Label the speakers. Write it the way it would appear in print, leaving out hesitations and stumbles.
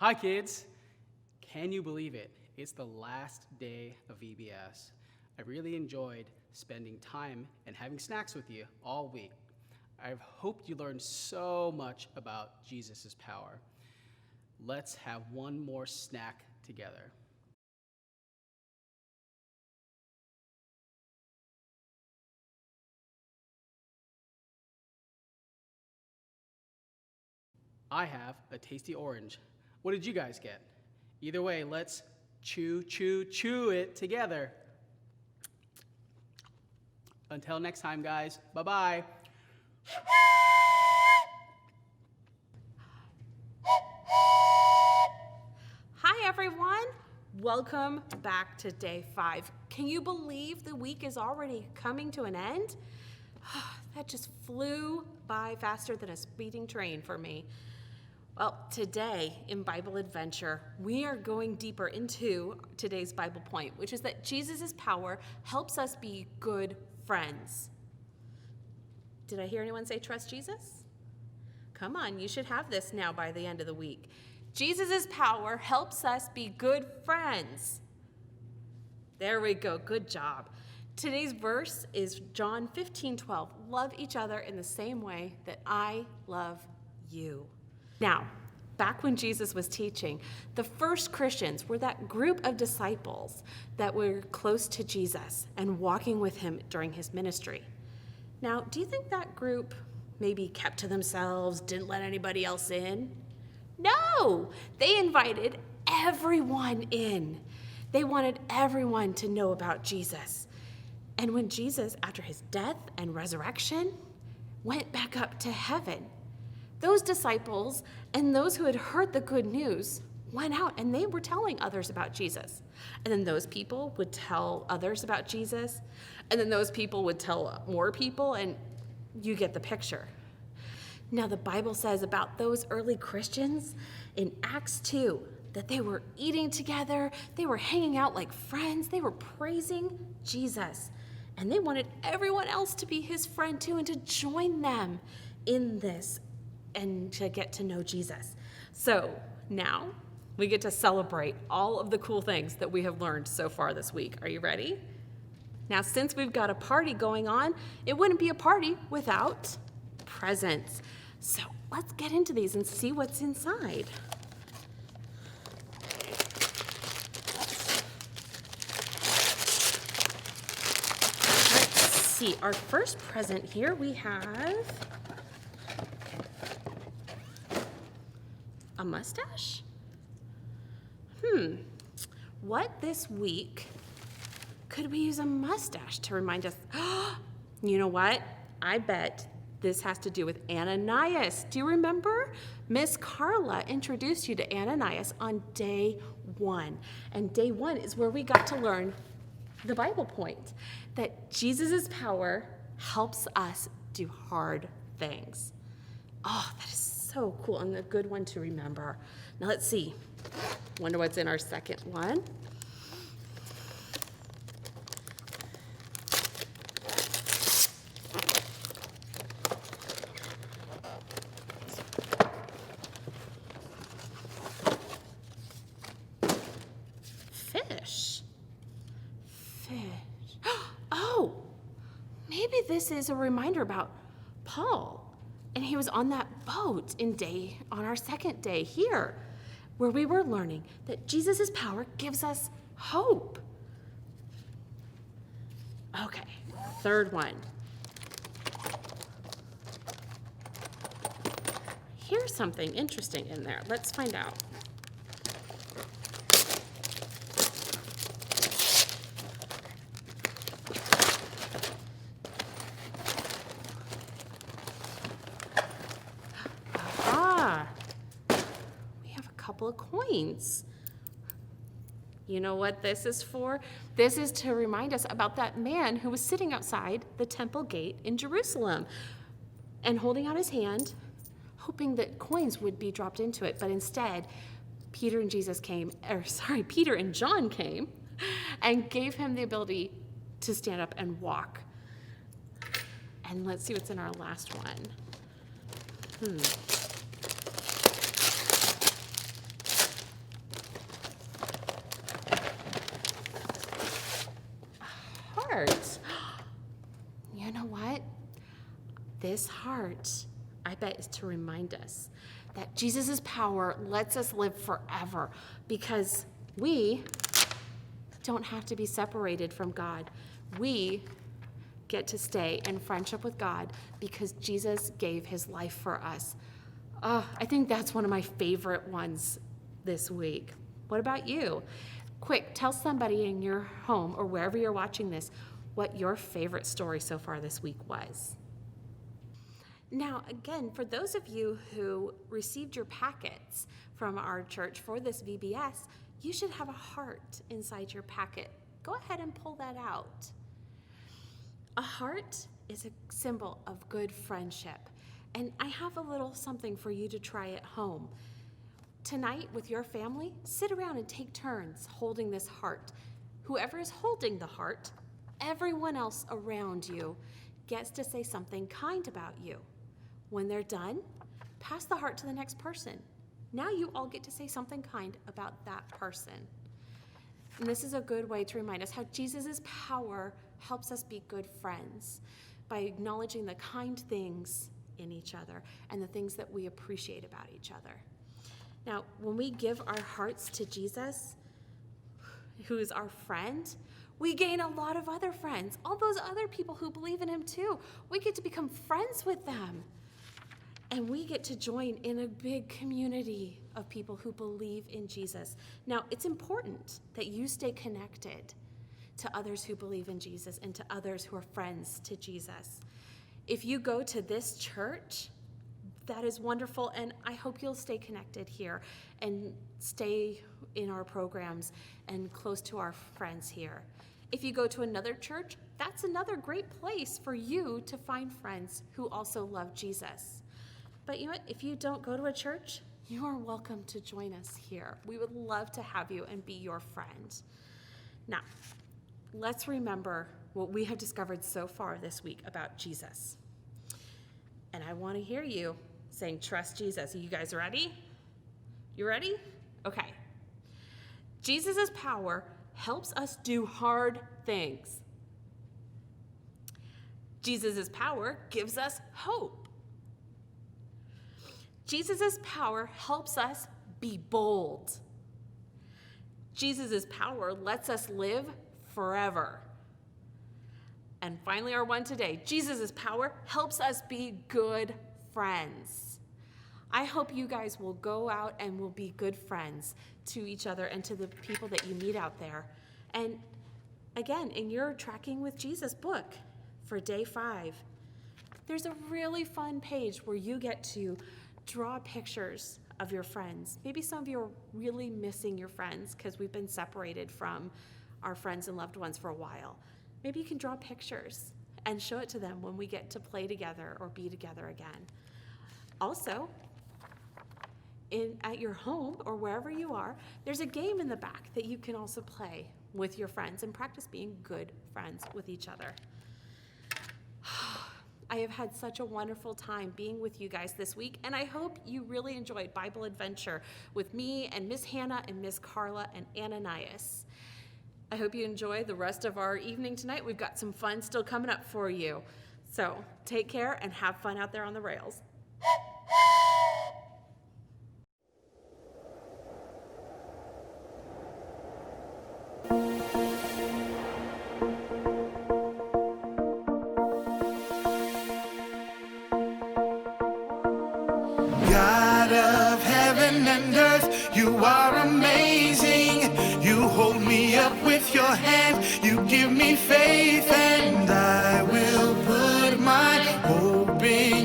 Speaker 1: Hi, kids. Can you believe it? It's the last day of VBS. I really enjoyed spending time and having snacks with you all week. I've hoped you learned so much about Jesus' power. Let's have one more snack together. I have a tasty orange. What did you guys get? Either way, let's chew it together. Until next time, guys. Bye-bye.
Speaker 2: Hi, everyone. Welcome back to day 5. Can you believe the week is already coming to an end? That just flew by faster than a speeding train for me. Well, today in Bible Adventure, we are going deeper into today's Bible point, which is that Jesus' power helps us be good friends. Did I hear anyone say trust Jesus? Come on, you should have this now by the end of the week. Jesus' power helps us be good friends. There we go. Good job. Today's verse is John 15:12. Love each other in the same way that I love you. Now, back when Jesus was teaching, the first Christians were that group of disciples that were close to Jesus and walking with him during his ministry. Now, do you think that group maybe kept to themselves, didn't let anybody else in? No, they invited everyone in. They wanted everyone to know about Jesus. And when Jesus, after his death and resurrection, went back up to heaven, those disciples and those who had heard the good news went out and they were telling others about Jesus. And then those people would tell others about Jesus. And then those people would tell more people, and you get the picture. Now, the Bible says about those early Christians in Acts 2 that they were eating together, they were hanging out like friends, they were praising Jesus. And they wanted everyone else to be his friend too and to join them in this and to get to know Jesus. So now we get to celebrate all of the cool things that we have learned so far this week. Are you ready? Now, since we've got a party going on, it wouldn't be a party without presents. So let's get into these and see what's inside. Let's see, our first present here we have a mustache? What this week could we use a mustache to remind us? You know what? I bet this has to do with Ananias. Do you remember? Miss Carla introduced you to Ananias on day 1. And day 1 is where we got to learn the Bible point, that Jesus' power helps us do hard things. Oh, that is so cool and a good one to remember. Now let's see. Wonder what's in our second one. Fish. Oh, maybe this is a reminder about Paul. And he was on that boat on our second day here, where we were learning that Jesus' power gives us hope. Okay, third one. Here's something interesting in there. Let's find out. Couple of coins. You know what this is for? This is to remind us about that man who was sitting outside the temple gate in Jerusalem and holding out his hand, hoping that coins would be dropped into it. But instead, Peter and John came and gave him the ability to stand up and walk. And let's see what's in our last one. this heart, I bet, is to remind us that Jesus' power lets us live forever because we don't have to be separated from God. We get to stay in friendship with God because Jesus gave his life for us. I think that's one of my favorite ones this week. What about you? Quick, tell somebody in your home or wherever you're watching this what your favorite story so far this week was. Now, again, for those of you who received your packets from our church for this VBS, you should have a heart inside your packet. Go ahead and pull that out. A heart is a symbol of good friendship, and I have a little something for you to try at home. Tonight, with your family, sit around and take turns holding this heart. Whoever is holding the heart, everyone else around you gets to say something kind about you. When they're done, pass the heart to the next person. Now you all get to say something kind about that person. And this is a good way to remind us how Jesus' power helps us be good friends by acknowledging the kind things in each other and the things that we appreciate about each other. Now, when we give our hearts to Jesus, who is our friend, we gain a lot of other friends, all those other people who believe in him too. We get to become friends with them. And we get to join in a big community of people who believe in Jesus. Now, it's important that you stay connected to others who believe in Jesus and to others who are friends to Jesus. If you go to this church, that is wonderful, and I hope you'll stay connected here and stay in our programs and close to our friends here. If you go to another church, that's another great place for you to find friends who also love Jesus. But you know what? If you don't go to a church, you are welcome to join us here. We would love to have you and be your friend. Now, let's remember what we have discovered so far this week about Jesus. And I want to hear you saying, trust Jesus. Are you guys ready? You ready? Okay. Jesus' power helps us do hard things. Jesus' power gives us hope. Jesus' power helps us be bold. Jesus' power lets us live forever. And finally, our one today, Jesus' power helps us be good friends. I hope you guys will go out and will be good friends to each other and to the people that you meet out there. And again, in your Tracking with Jesus book for day 5, there's a really fun page where you get to draw pictures of your friends. Maybe some of you are really missing your friends because we've been separated from our friends and loved ones for a while. Maybe you can draw pictures and show it to them when we get to play together or be together again. Also, at your home or wherever you are, there's a game in the back that you can also play with your friends and practice being good friends with each other. I have had such a wonderful time being with you guys this week, and I hope you really enjoyed Bible Adventure with me and Miss Hannah and Miss Carla and Ananias. I hope you enjoy the rest of our evening tonight. We've got some fun still coming up for you. So take care and have fun out there on the rails.
Speaker 3: God of heaven and earth, you are amazing. You hold me up with your hand, you give me faith, and I will put my hope in